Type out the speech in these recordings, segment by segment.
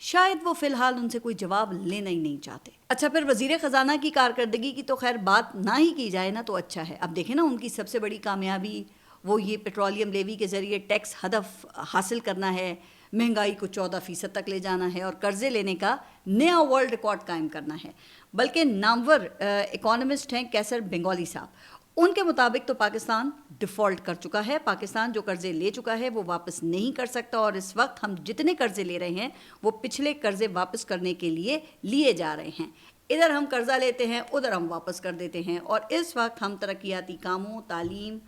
شاید وہ فی الحال ان سے کوئی جواب لینا ہی نہیں چاہتے۔ اچھا، پھر وزیر خزانہ کی کارکردگی کی تو خیر بات نہ ہی کی جائے نا تو اچھا ہے۔ اب دیکھیں نا، ان کی سب سے بڑی کامیابی وہ یہ پیٹرولیم لیوی کے ذریعے ٹیکس ہدف حاصل کرنا ہے، مہنگائی کو 14% تک لے جانا ہے اور قرضے لینے کا نیا ورلڈ ریکارڈ قائم کرنا ہے۔ بلکہ نامور اکانومسٹ ہیں کیسر بنگالی صاحب، ان کے مطابق تو پاکستان ڈیفالٹ کر چکا ہے۔ پاکستان جو قرضے لے چکا ہے وہ واپس نہیں کر سکتا، اور اس وقت ہم جتنے قرضے لے رہے ہیں وہ پچھلے قرضے واپس کرنے کے لیے لیے جا رہے ہیں۔ ادھر ہم قرضہ لیتے ہیں، ادھر ہم واپس کر دیتے ہیں، اور اس وقت ہم ترقیاتی کاموں، تعلیم،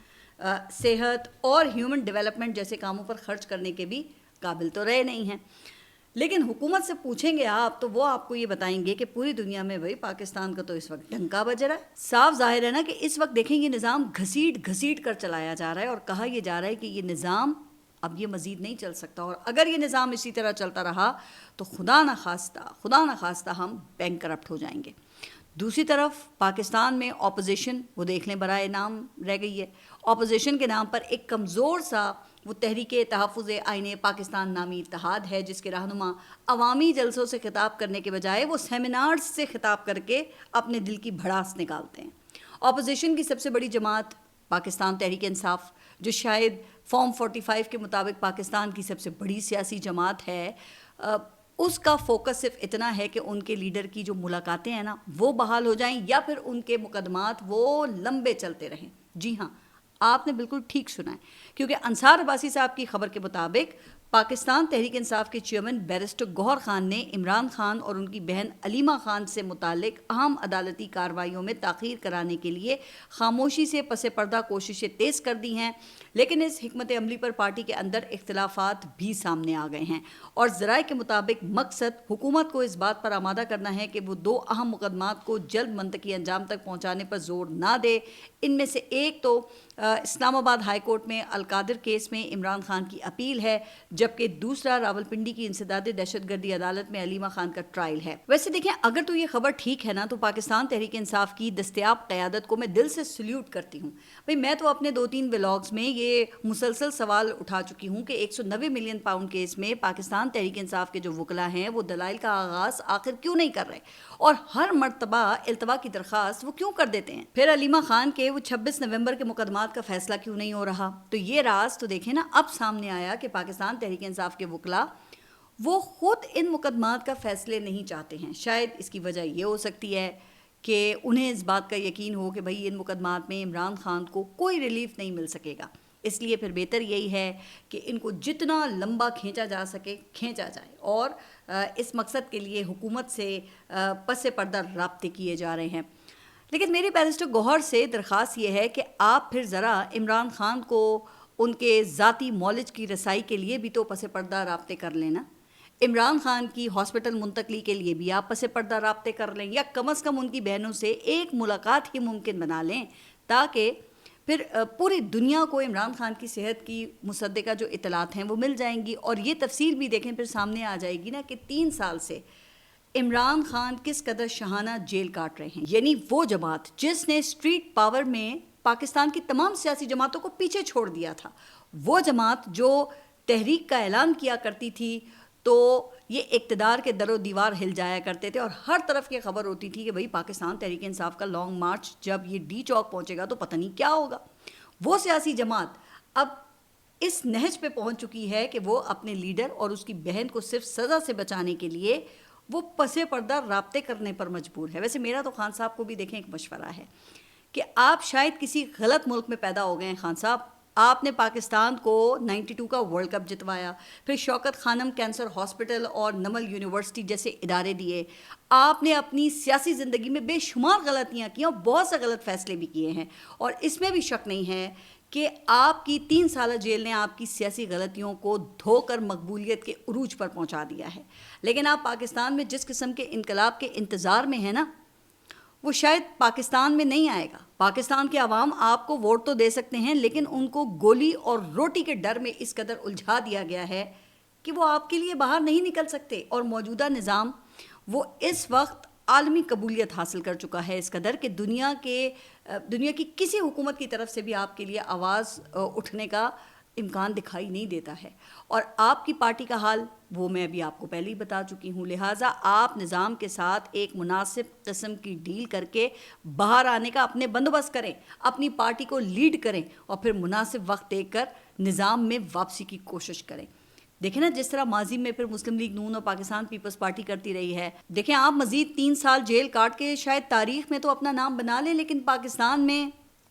صحت اور ہیومن ڈیولپمنٹ جیسے کاموں پر خرچ کرنے کے بھی قابل تو رہے نہیں ہیں۔ لیکن حکومت سے پوچھیں گے آپ تو وہ آپ کو یہ بتائیں گے کہ پوری دنیا میں بھائی پاکستان کا تو اس وقت ڈنکا بج رہا ہے۔ صاف ظاہر ہے نا کہ اس وقت دیکھیں یہ نظام گھسیٹ کر چلایا جا رہا ہے، اور کہا یہ جا رہا ہے کہ یہ نظام اب یہ مزید نہیں چل سکتا، اور اگر یہ نظام اسی طرح چلتا رہا تو خدا نہ خواستہ ہم بینک کرپٹ ہو جائیں گے۔ دوسری طرف پاکستان میں اپوزیشن وہ دیکھ لیں برائے نام رہ گئی ہے۔ اپوزیشن کے نام پر ایک کمزور سا وہ تحریک تحفظ آئین پاکستان نامی اتحاد ہے، جس کے رہنما عوامی جلسوں سے خطاب کرنے کے بجائے وہ سیمینارز سے خطاب کر کے اپنے دل کی بھڑاس نکالتے ہیں۔ اپوزیشن کی سب سے بڑی جماعت پاکستان تحریک انصاف، جو شاید فارم 45 کے مطابق پاکستان کی سب سے بڑی سیاسی جماعت ہے، اس کا فوکس صرف اتنا ہے کہ ان کے لیڈر کی جو ملاقاتیں ہیں نا وہ بحال ہو جائیں، یا پھر ان کے مقدمات وہ لمبے چلتے رہیں۔ جی ہاں، آپ نے بالکل ٹھیک سنا ہے، کیونکہ انصار عباسی صاحب کی خبر کے مطابق پاکستان تحریک انصاف کے چیئرمین بیرسٹر گوہر خان نے عمران خان اور ان کی بہن علیمہ خان سے متعلق اہم عدالتی کارروائیوں میں تاخیر کرانے کے لیے خاموشی سے پس پردہ کوششیں تیز کر دی ہیں، لیکن اس حکمت عملی پر پارٹی کے اندر اختلافات بھی سامنے آ گئے ہیں، اور ذرائع کے مطابق مقصد حکومت کو اس بات پر آمادہ کرنا ہے کہ وہ دو اہم مقدمات کو جلد منطقی انجام تک پہنچانے پر زور نہ دے۔ ان میں سے ایک تو اسلام آباد ہائی کورٹ میں القادر کیس میں عمران خان کی اپیل ہے، جبکہ دوسرا راولپنڈی کی انسداد دہشت گردی عدالت میں علیمہ خان کا ٹرائل ہے۔ ویسے دیکھیں، اگر تو یہ خبر ٹھیک ہے نا تو پاکستان تحریک انصاف کی دستیاب قیادت کو میں دل سے سلیوٹ کرتی ہوں۔ بھئی میں تو اپنے 2-3 ولاگز میں یہ مسلسل سوال اٹھا چکی ہوں کہ 190 ملین پاؤنڈ کیس میں پاکستان تحریک انصاف کے جو وکلا ہیں وہ دلائل کا آغاز آخر کیوں نہیں کر رہے، اور ہر مرتبہ التوا کی درخواست وہ کیوں کر دیتے ہیں۔ پھر علیمہ خان کے وہ 26 نومبر کے مقدمات کا فیصلہ کیوں نہیں ہو رہا۔ تو یہ راز تو دیکھیں نا اب سامنے آیا کہ پاکستان تحریک انصاف کے وکلا وہ خود ان مقدمات کا فیصلے نہیں چاہتے ہیں۔ شاید اس کی وجہ یہ ہو سکتی ہے کہ انہیں اس بات کا یقین ہو کہ بھئی ان مقدمات میں عمران خان کو کوئی ریلیف نہیں مل سکے گا، اس لیے پھر بہتر یہی ہے کہ ان کو جتنا لمبا کھینچا جا سکے کھینچا جائے، اور اس مقصد کے لیے حکومت سے پس پردہ رابطے کیے جا رہے ہیں۔ لیکن میری بیرسٹر گوہر سے درخواست یہ ہے کہ آپ پھر ذرا عمران خان کو ان کے ذاتی مولج کی رسائی کے لیے بھی تو پس پردہ رابطے کر لینا۔ عمران خان کی ہاسپٹل منتقلی کے لیے بھی آپ پس پردہ رابطے کر لیں، یا کم از کم ان کی بہنوں سے ایک ملاقات ہی ممکن بنا لیں، تاکہ پھر پوری دنیا کو عمران خان کی صحت کی مصدقہ جو اطلاعات ہیں وہ مل جائیں گی، اور یہ تفصیل بھی دیکھیں پھر سامنے آ جائے گی نا کہ 3 سال سے عمران خان کس قدر شاہانہ جیل کاٹ رہے ہیں۔ یعنی وہ جماعت جس نے اسٹریٹ پاور میں پاکستان کی تمام سیاسی جماعتوں کو پیچھے چھوڑ دیا تھا، وہ جماعت جو تحریک کا اعلان کیا کرتی تھی تو یہ اقتدار کے در و دیوار ہل جایا کرتے تھے، اور ہر طرف یہ خبر ہوتی تھی کہ بھئی پاکستان تحریک انصاف کا لانگ مارچ جب یہ ڈی چوک پہنچے گا تو پتہ نہیں کیا ہوگا۔ وہ سیاسی جماعت اب اس نہج پہ پہنچ چکی ہے کہ وہ اپنے لیڈر اور اس کی بہن کو صرف سزا سے بچانے کے لیے وہ پس پردہ رابطے کرنے پر مجبور ہے۔ ویسے میرا تو خان صاحب کو بھی دیکھیں ایک مشورہ ہے کہ آپ شاید کسی غلط ملک میں پیدا ہو گئے ہیں خان صاحب۔ آپ نے پاکستان کو 92 کا ورلڈ کپ جتوایا، پھر شوکت خانم کینسر ہاسپٹل اور نمل یونیورسٹی جیسے ادارے دیے، آپ نے اپنی سیاسی زندگی میں بے شمار غلطیاں کی اور بہت سے غلط فیصلے بھی کیے ہیں، اور اس میں بھی شک نہیں ہے کہ آپ کی 3 سالہ جیل نے آپ کی سیاسی غلطیوں کو دھو کر مقبولیت کے عروج پر پہنچا دیا ہے۔ لیکن آپ پاکستان میں جس قسم کے انقلاب کے انتظار میں ہیں نا، وہ شاید پاکستان میں نہیں آئے گا۔ پاکستان کے عوام آپ کو ووٹ تو دے سکتے ہیں، لیکن ان کو گولی اور روٹی کے ڈر میں اس قدر الجھا دیا گیا ہے کہ وہ آپ کے لیے باہر نہیں نکل سکتے، اور موجودہ نظام وہ اس وقت عالمی قبولیت حاصل کر چکا ہے اس قدر کہ دنیا کی کسی حکومت کی طرف سے بھی آپ کے لیے آواز اٹھنے کا امکان دکھائی نہیں دیتا ہے، اور آپ کی پارٹی کا حال وہ میں ابھی آپ کو پہلے ہی بتا چکی ہوں. لہٰذا آپ نظام کے ساتھ ایک مناسب قسم کی ڈیل کر کے باہر آنے کا اپنے بندوبست کریں، اپنی پارٹی کو لیڈ کریں اور پھر مناسب وقت دے کر نظام میں واپسی کی کوشش کریں. دیکھیں نا جس طرح ماضی میں پھر مسلم لیگ نون اور پاکستان پیپلز پارٹی کرتی رہی ہے. دیکھیں آپ مزید 3 سال جیل کاٹ کے شاید تاریخ میں تو اپنا نام بنا لیں، لیکن پاکستان میں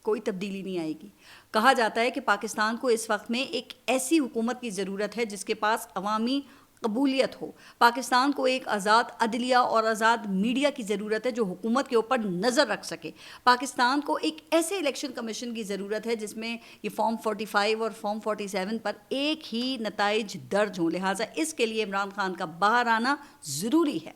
کوئی تبدیلی نہیں آئے گی. کہا جاتا ہے کہ پاکستان کو اس وقت میں ایک ایسی حکومت کی ضرورت ہے جس کے پاس عوامی قبولیت ہو. پاکستان کو ایک آزاد عدلیہ اور آزاد میڈیا کی ضرورت ہے جو حکومت کے اوپر نظر رکھ سکے. پاکستان کو ایک ایسے الیکشن کمیشن کی ضرورت ہے جس میں یہ فارم 45 اور فارم 47 پر ایک ہی نتائج درج ہوں. لہٰذا اس کے لیے عمران خان کا باہر آنا ضروری ہے.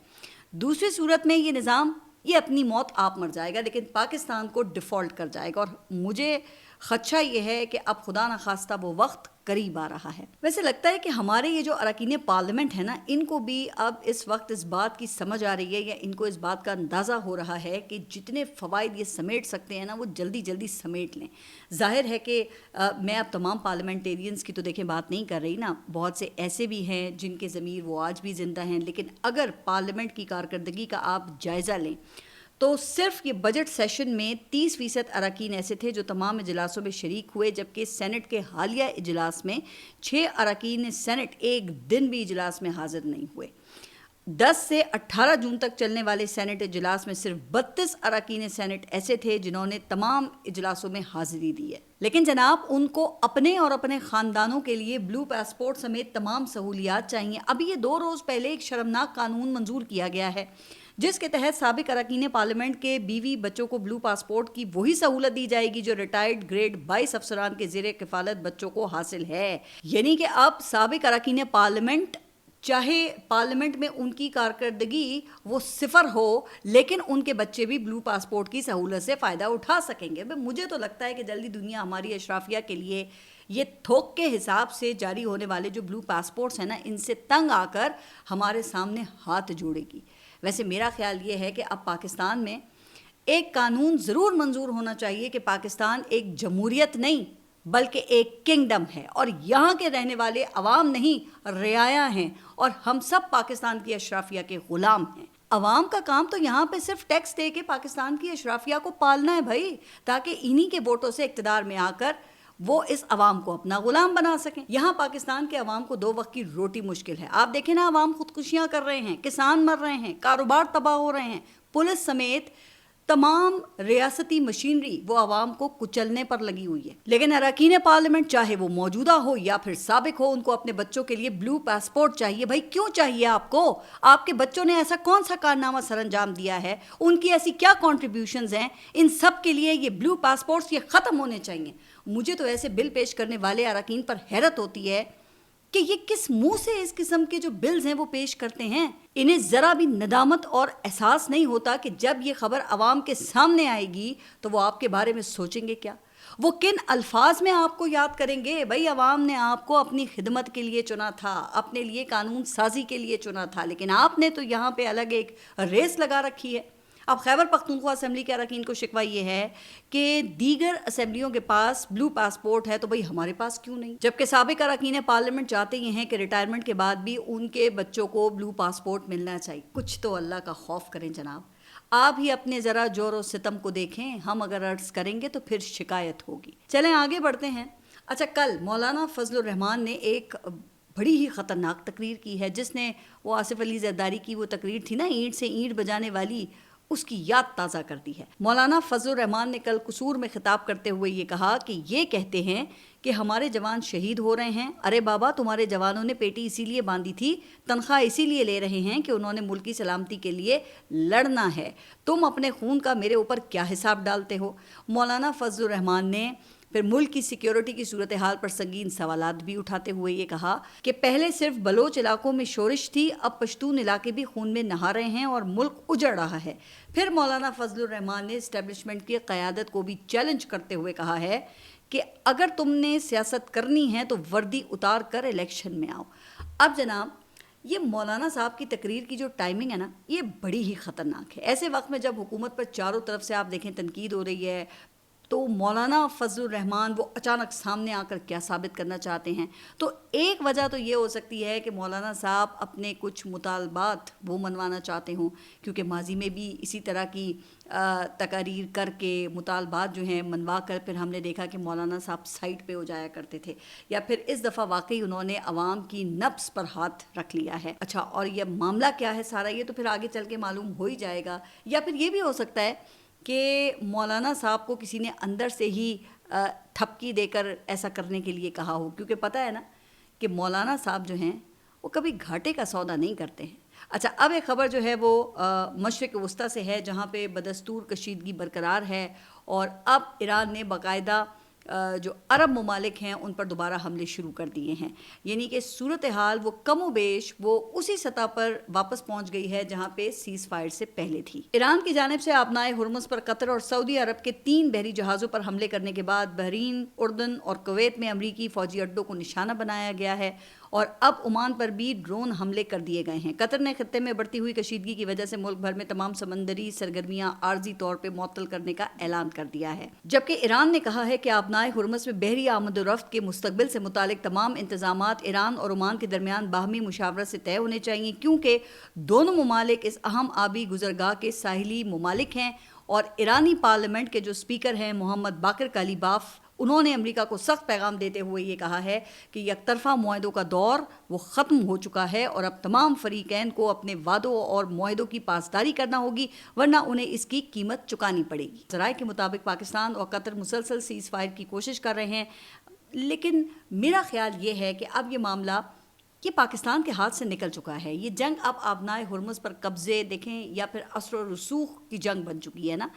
دوسری صورت میں یہ نظام یہ اپنی موت آپ مر جائے گا، لیکن پاکستان کو ڈیفالٹ کر جائے گا، اور مجھے خدشہ یہ ہے کہ اب خدا نخواستہ وہ وقت قریب آ رہا ہے. ویسے لگتا ہے کہ ہمارے یہ جو اراکین پارلیمنٹ ہیں نا، ان کو بھی اب اس وقت اس بات کی سمجھ آ رہی ہے، یا ان کو اس بات کا اندازہ ہو رہا ہے کہ جتنے فوائد یہ سمیٹ سکتے ہیں نا وہ جلدی جلدی سمیٹ لیں. ظاہر ہے کہ میں اب تمام پارلیمنٹیرینز کی تو دیکھیں بات نہیں کر رہی نا، بہت سے ایسے بھی ہیں جن کے ضمیر وہ آج بھی زندہ ہیں، لیکن اگر پارلیمنٹ کی کارکردگی کا آپ جائزہ لیں تو صرف یہ بجٹ سیشن میں 30% اراکین ایسے تھے جو تمام اجلاسوں میں شریک ہوئے، جبکہ سینٹ کے حالیہ اجلاس میں 6 اراکین سینٹ ایک دن بھی اجلاس میں حاضر نہیں ہوئے. 10 سے 18 جون تک چلنے والے سینٹ اجلاس میں صرف 32 اراکین سینٹ ایسے تھے جنہوں نے تمام اجلاسوں میں حاضری دی ہے. لیکن جناب ان کو اپنے اور اپنے خاندانوں کے لیے بلو پاسپورٹ سمیت تمام سہولیات چاہیے. ابھی یہ 2 روز پہلے ایک شرمناک قانون منظور کیا گیا ہے جس کے تحت سابق اراکین پارلیمنٹ کے بیوی بچوں کو بلو پاسپورٹ کی وہی سہولت دی جائے گی جو ریٹائرڈ گریڈ 22 افسران کے زیر کفالت بچوں کو حاصل ہے. یعنی کہ اب سابق اراکین پارلیمنٹ چاہے پارلیمنٹ میں ان کی کارکردگی وہ 0 ہو، لیکن ان کے بچے بھی بلو پاسپورٹ کی سہولت سے فائدہ اٹھا سکیں گے. مجھے تو لگتا ہے کہ جلدی دنیا ہماری اشرافیہ کے لیے یہ تھوک کے حساب سے جاری ہونے والے جو بلو پاسپورٹس ہیں نا، ان سے تنگ آ کر ہمارے سامنے ہاتھ جوڑے گی. ویسے میرا خیال یہ ہے کہ اب پاکستان میں ایک قانون ضرور منظور ہونا چاہیے کہ پاکستان ایک جمہوریت نہیں بلکہ ایک کنگڈم ہے، اور یہاں کے رہنے والے عوام نہیں رعایا ہیں، اور ہم سب پاکستان کی اشرافیہ کے غلام ہیں. عوام کا کام تو یہاں پہ صرف ٹیکس دے کے پاکستان کی اشرافیہ کو پالنا ہے بھائی، تاکہ انہی کے ووٹوں سے اقتدار میں آ کر وہ اس عوام کو اپنا غلام بنا سکیں. یہاں پاکستان کے عوام کو 2 وقت کی روٹی مشکل ہے. آپ دیکھیں نا عوام خودکشیاں کر رہے ہیں، کسان مر رہے ہیں، کاروبار تباہ ہو رہے ہیں، پولیس سمیت تمام ریاستی مشینری وہ عوام کو کچلنے پر لگی ہوئی ہے. لیکن اراکین پارلیمنٹ چاہے وہ موجودہ ہو یا پھر سابق ہو، ان کو اپنے بچوں کے لیے بلو پاسپورٹ چاہیے. بھائی کیوں چاہیے آپ کو؟ آپ کے بچوں نے ایسا کون سا کارنامہ سر انجام دیا ہے؟ ان کی ایسی کیا کنٹریبیوشنز ہیں؟ ان سب کے لیے یہ بلو پاسپورٹس یہ ختم ہونے چاہیے. مجھے تو ایسے بل پیش کرنے والے اراکین پر حیرت ہوتی ہے کہ یہ کس منہ سے اس قسم کے جو بلز ہیں وہ پیش کرتے ہیں. انہیں ذرا بھی ندامت اور احساس نہیں ہوتا کہ جب یہ خبر عوام کے سامنے آئے گی تو وہ آپ کے بارے میں سوچیں گے کیا؟ وہ کن الفاظ میں آپ کو یاد کریں گے؟ بھائی عوام نے آپ کو اپنی خدمت کے لیے چنا تھا، اپنے لیے قانون سازی کے لیے چنا تھا، لیکن آپ نے تو یہاں پہ الگ ایک ریس لگا رکھی ہے. اب خیبر پختونخوا اسمبلی کے اراکین کو شکوہ یہ ہے کہ دیگر اسمبلیوں کے پاس بلو پاسپورٹ ہے تو بھئی ہمارے پاس کیوں نہیں؟ جبکہ سابق اراکین پارلیمنٹ چاہتے یہ ہیں کہ ریٹائرمنٹ کے بعد بھی ان کے بچوں کو بلو پاسپورٹ ملنا چاہیے. کچھ تو اللہ کا خوف کریں جناب. آپ ہی اپنے ذرا جور و ستم کو دیکھیں، ہم اگر عرض کریں گے تو پھر شکایت ہوگی. چلیں آگے بڑھتے ہیں. اچھا، کل مولانا فضل الرحمان نے ایک بڑی ہی خطرناک تقریر کی ہے، جس نے وہ آصف علی زرداری کی وہ تقریر تھی نا اینٹ سے اینٹ بجانے والی، اس کی یاد تازہ کر دی ہے. مولانا فضل الرحمان نے کل قصور میں خطاب کرتے ہوئے یہ کہا کہ یہ کہتے ہیں کہ ہمارے جوان شہید ہو رہے ہیں. ارے بابا، تمہارے جوانوں نے پیٹی اسی لیے باندھی تھی، تنخواہ اسی لیے لے رہے ہیں کہ انہوں نے ملک کی سلامتی کے لیے لڑنا ہے. تم اپنے خون کا میرے اوپر کیا حساب ڈالتے ہو؟ مولانا فضل الرحمان نے پھر ملک کی سیکیورٹی کی صورتحال پر سنگین سوالات بھی اٹھاتے ہوئے یہ کہا کہ پہلے صرف بلوچ علاقوں میں شورش تھی، اب پشتون علاقے بھی خون میں نہا رہے ہیں اور ملک اجڑ رہا ہے. پھر مولانا فضل الرحمان نے اسٹیبلشمنٹ کی قیادت کو بھی چیلنج کرتے ہوئے کہا ہے کہ اگر تم نے سیاست کرنی ہے تو وردی اتار کر الیکشن میں آؤ. اب جناب، یہ مولانا صاحب کی تقریر کی جو ٹائمنگ ہے نا، یہ بڑی ہی خطرناک ہے. ایسے وقت میں جب حکومت پر چاروں طرف سے آپ دیکھیں تنقید ہو رہی ہے، تو مولانا فضل الرحمان وہ اچانک سامنے آ کر کیا ثابت کرنا چاہتے ہیں؟ تو ایک وجہ تو یہ ہو سکتی ہے کہ مولانا صاحب اپنے کچھ مطالبات وہ منوانا چاہتے ہوں، کیونکہ ماضی میں بھی اسی طرح کی تقاریر کر کے مطالبات جو ہیں منوا کر پھر ہم نے دیکھا کہ مولانا صاحب سائٹ پہ ہو جایا کرتے تھے، یا پھر اس دفعہ واقعی انہوں نے عوام کی نبض پر ہاتھ رکھ لیا ہے۔ اچھا، اور یہ معاملہ کیا ہے سارا، یہ تو پھر آگے چل کے معلوم ہو ہی جائے گا، یا پھر یہ بھی ہو سکتا ہے کہ مولانا صاحب کو کسی نے اندر سے ہی تھپکی دے کر ایسا کرنے کے لیے کہا ہو، کیونکہ پتہ ہے نا کہ مولانا صاحب جو ہیں وہ کبھی گھاٹے کا سودا نہیں کرتے ہیں۔ اچھا، اب ایک خبر جو ہے وہ مشرق وسطیٰ سے ہے، جہاں پہ بدستور کشیدگی برقرار ہے، اور اب ایران نے باقاعدہ جو عرب ممالک ہیں ان پر دوبارہ حملے شروع کر دیے ہیں، یعنی کہ صورتحال وہ کم و بیش وہ اسی سطح پر واپس پہنچ گئی ہے جہاں پہ سیز فائر سے پہلے تھی۔ ایران کی جانب سے آبنائے ہرمز پر قطر اور سعودی عرب کے 3 بحری جہازوں پر حملے کرنے کے بعد بحرین، اردن اور کویت میں امریکی فوجی اڈوں کو نشانہ بنایا گیا ہے، اور اب عمان پر بھی ڈرون حملے کر دیے گئے ہیں۔ قطر نے خطے میں بڑھتی ہوئی کشیدگی کی وجہ سے ملک بھر میں تمام سمندری سرگرمیاں عارضی طور پہ معطل کرنے کا اعلان کر دیا ہے، جبکہ ایران نے کہا ہے کہ آبنائے ہرمز میں بحری آمد و رفت کے مستقبل سے متعلق تمام انتظامات ایران اور عمان کے درمیان باہمی مشاورت سے طے ہونے چاہیے، کیونکہ دونوں ممالک اس اہم آبی گزرگاہ کے ساحلی ممالک ہیں۔ اور ایرانی پارلیمنٹ کے جو اسپیکر ہیں محمد باقر کالیباف، انہوں نے امریکہ کو سخت پیغام دیتے ہوئے یہ کہا ہے کہ یک طرفہ معاہدوں کا دور وہ ختم ہو چکا ہے، اور اب تمام فریقین کو اپنے وعدوں اور معاہدوں کی پاسداری کرنا ہوگی، ورنہ انہیں اس کی قیمت چکانی پڑے گی۔ ذرائع کے مطابق پاکستان اور قطر مسلسل سیز فائر کی کوشش کر رہے ہیں، لیکن میرا خیال یہ ہے کہ اب یہ معاملہ یہ پاکستان کے ہاتھ سے نکل چکا ہے۔ یہ جنگ اب آبنائے ہرمز پر قبضے دیکھیں یا پھر اثر و رسوخ کی جنگ بن چکی ہے نا،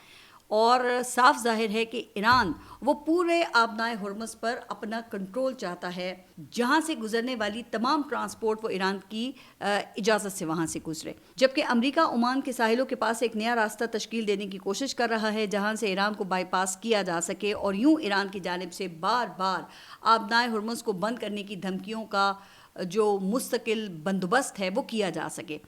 اور صاف ظاہر ہے کہ ایران وہ پورے آبنائے ہرمز پر اپنا کنٹرول چاہتا ہے، جہاں سے گزرنے والی تمام ٹرانسپورٹ وہ ایران کی اجازت سے وہاں سے گزرے، جبکہ امریکہ عمان کے ساحلوں کے پاس ایک نیا راستہ تشکیل دینے کی کوشش کر رہا ہے جہاں سے ایران کو بائی پاس کیا جا سکے، اور یوں ایران کی جانب سے بار بار آبنائے ہرمز کو بند کرنے کی دھمکیوں کا جو مستقل بندوبست ہے وہ کیا جا سکے۔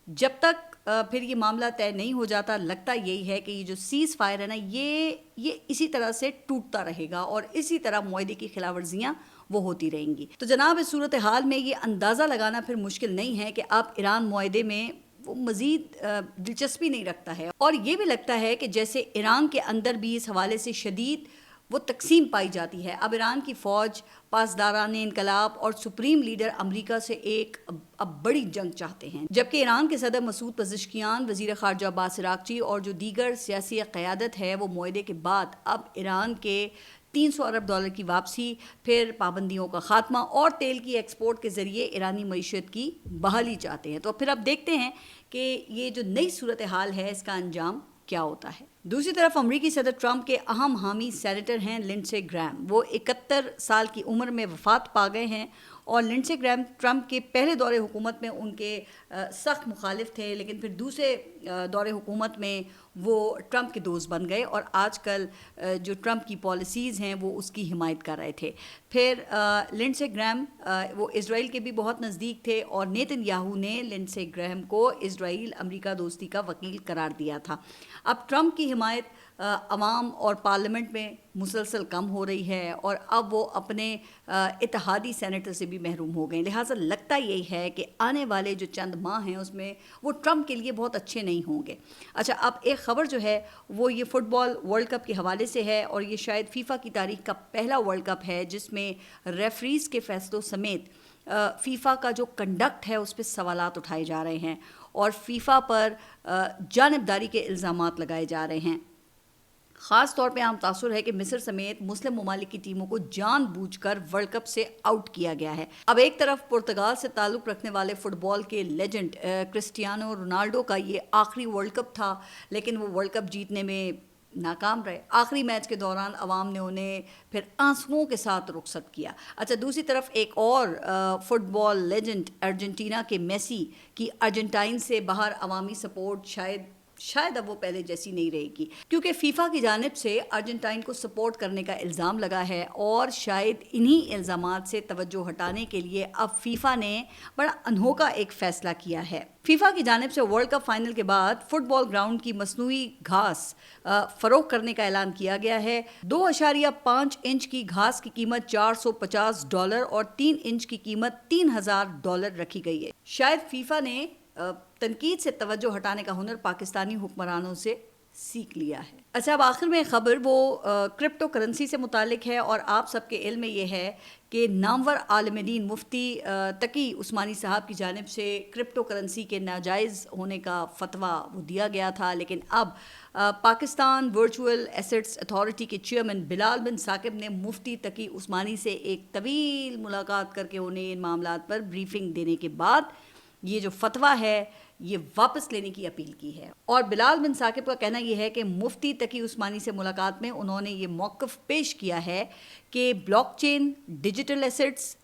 جب تک پھر یہ معاملہ طے نہیں ہو جاتا، لگتا یہی ہے کہ یہ جو سیز فائر ہے نا، یہ اسی طرح سے ٹوٹتا رہے گا، اور اسی طرح معاہدے کی خلاف ورزیاں وہ ہوتی رہیں گی۔ تو جناب، اس صورتحال میں یہ اندازہ لگانا پھر مشکل نہیں ہے کہ اب ایران معاہدے میں وہ مزید دلچسپی نہیں رکھتا ہے، اور یہ بھی لگتا ہے کہ جیسے ایران کے اندر بھی اس حوالے سے شدید وہ تقسیم پائی جاتی ہے۔ اب ایران کی فوج، پاسداران انقلاب اور سپریم لیڈر امریکہ سے ایک اب بڑی جنگ چاہتے ہیں، جبکہ ایران کے صدر مسعود پزشکیان، وزیر خارجہ عباس عراقچی اور جو دیگر سیاسی قیادت ہے وہ معاہدے کے بعد اب ایران کے $300 ارب کی واپسی، پھر پابندیوں کا خاتمہ اور تیل کی ایکسپورٹ کے ذریعے ایرانی معیشت کی بحالی چاہتے ہیں۔ تو پھر اب دیکھتے ہیں کہ یہ جو نئی صورتحال ہے اس کا انجام کیا ہوتا ہے۔ دوسری طرف امریکی صدر ٹرمپ کے اہم حامی سینیٹر ہیں لنڈسے گرہام، وہ 71 سال کی عمر میں وفات پا گئے ہیں، اور لنڈسے گرہام ٹرمپ کے پہلے دور حکومت میں ان کے سخت مخالف تھے، لیکن پھر دوسرے دور حکومت میں وہ ٹرمپ کے دوست بن گئے، اور آج کل جو ٹرمپ کی پالیسیز ہیں وہ اس کی حمایت کر رہے تھے۔ پھر لنڈسے گرہام وہ اسرائیل کے بھی بہت نزدیک تھے، اور نیتن یاہو نے لنڈسے گرہام کو اسرائیل امریکہ دوستی کا وکیل قرار دیا تھا۔ اب ٹرمپ کی حمایت عوام اور پارلیمنٹ میں مسلسل کم ہو رہی ہے، اور اب وہ اپنے اتحادی سینیٹر سے بھی محروم ہو گئے، لہٰذا لگتا یہی ہے کہ آنے والے جو چند ماہ ہیں اس میں وہ ٹرمپ کے لیے بہت اچھے نہیں ہوں گے۔ اچھا، اب ایک خبر جو ہے وہ یہ فٹ بال ورلڈ کپ کے حوالے سے ہے، اور یہ شاید فیفا کی تاریخ کا پہلا ورلڈ کپ ہے جس میں ریفریز کے فیصلوں سمیت فیفا کا جو کنڈکٹ ہے اس پہ سوالات اٹھائے جا رہے ہیں، اور فیفا پر جانبداری کے الزامات لگائے جا رہے ہیں۔ خاص طور پہ عام تاثر ہے کہ مصر سمیت مسلم ممالک کی ٹیموں کو جان بوجھ کر ورلڈ کپ سے آؤٹ کیا گیا ہے۔ اب ایک طرف پرتگال سے تعلق رکھنے والے فٹ بال کے لیجنڈ کرسٹیانو رونالڈو کا یہ آخری ورلڈ کپ تھا، لیکن وہ ورلڈ کپ جیتنے میں ناکام رہے۔ آخری میچ کے دوران عوام نے انہیں پھر آنسوؤں کے ساتھ رخصت کیا۔ اچھا، دوسری طرف ایک اور فٹ بال لیجنڈ ارجنٹینا کے میسی کی ارجنٹائن سے باہر عوامی سپورٹ شاید اب وہ پہلے جیسی نہیں رہے گی، کیونکہ فیفا کی جانب سے ارجنٹائن کو سپورٹ کرنے کا الزام لگا ہے، اور شاید انہی الزامات سے توجہ ہٹانے کے لیے اب فیفا نے بڑا انوکھا ایک فیصلہ کیا ہے۔ فیفا کی جانب سے ورلڈ کپ فائنل کے بعد فٹ بال گراؤنڈ کی مصنوعی گھاس فروخت کرنے کا اعلان کیا گیا ہے۔ 2.5 انچ کی گھاس کی قیمت $450 اور 3 انچ کی قیمت $3000 رکھی گئی ہے۔ شاید فیفا نے تنقید سے توجہ ہٹانے کا ہنر پاکستانی حکمرانوں سے سیکھ لیا ہے۔ اچھا، اب آخر میں خبر وہ کرپٹو کرنسی سے متعلق ہے، اور آپ سب کے علم میں یہ ہے کہ نامور عالم دین مفتی تقی عثمانی صاحب کی جانب سے کرپٹو کرنسی کے ناجائز ہونے کا فتویٰ وہ دیا گیا تھا، لیکن اب پاکستان ورچوئل ایسٹس اتھارٹی کے چیئرمین بلال بن ثاقب نے مفتی تقی عثمانی سے ایک طویل ملاقات کر کے انہیں ان معاملات پر بریفنگ دینے کے بعد یہ جو فتویٰ ہے یہ واپس لینے کی اپیل کی ہے۔ اور بلال بن ثاقب کا کہنا یہ ہے کہ مفتی تقی عثمانی سے ملاقات میں انہوں نے یہ موقف پیش کیا ہے کہ blockchain, digital assets,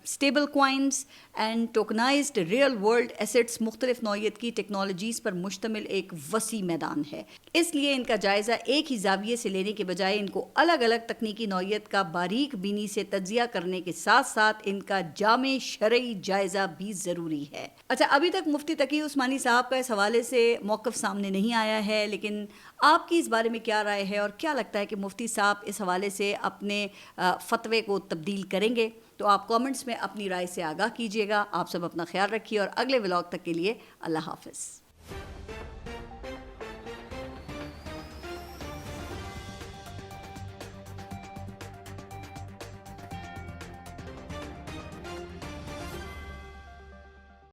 stablecoins and tokenized real world assets مختلف نوعیت کی ٹیکنالوجیز پر مشتمل ایک وسیع میدان ہے، اس لیے ان کا جائزہ ایک ہی زاویے سے لینے کے بجائے ان کو الگ الگ تکنیکی نوعیت کا باریک بینی سے تجزیہ کرنے کے ساتھ ساتھ ان کا جامع شرعی جائزہ بھی ضروری ہے۔ اچھا، ابھی تک مفتی تقی عثمانی صاحب کا اس حوالے سے موقف سامنے نہیں آیا ہے، لیکن آپ کی اس بارے میں کیا رائے ہے، اور کیا لگتا ہے کہ مفتی صاحب اس حوالے سے اپنے فتوے کو تبدیل کریں گے؟ تو آپ کامنٹس میں اپنی رائے سے آگاہ کیجیے گا۔ آپ سب اپنا خیال رکھیے، اور اگلے ولاگ تک کے لیے اللہ حافظ۔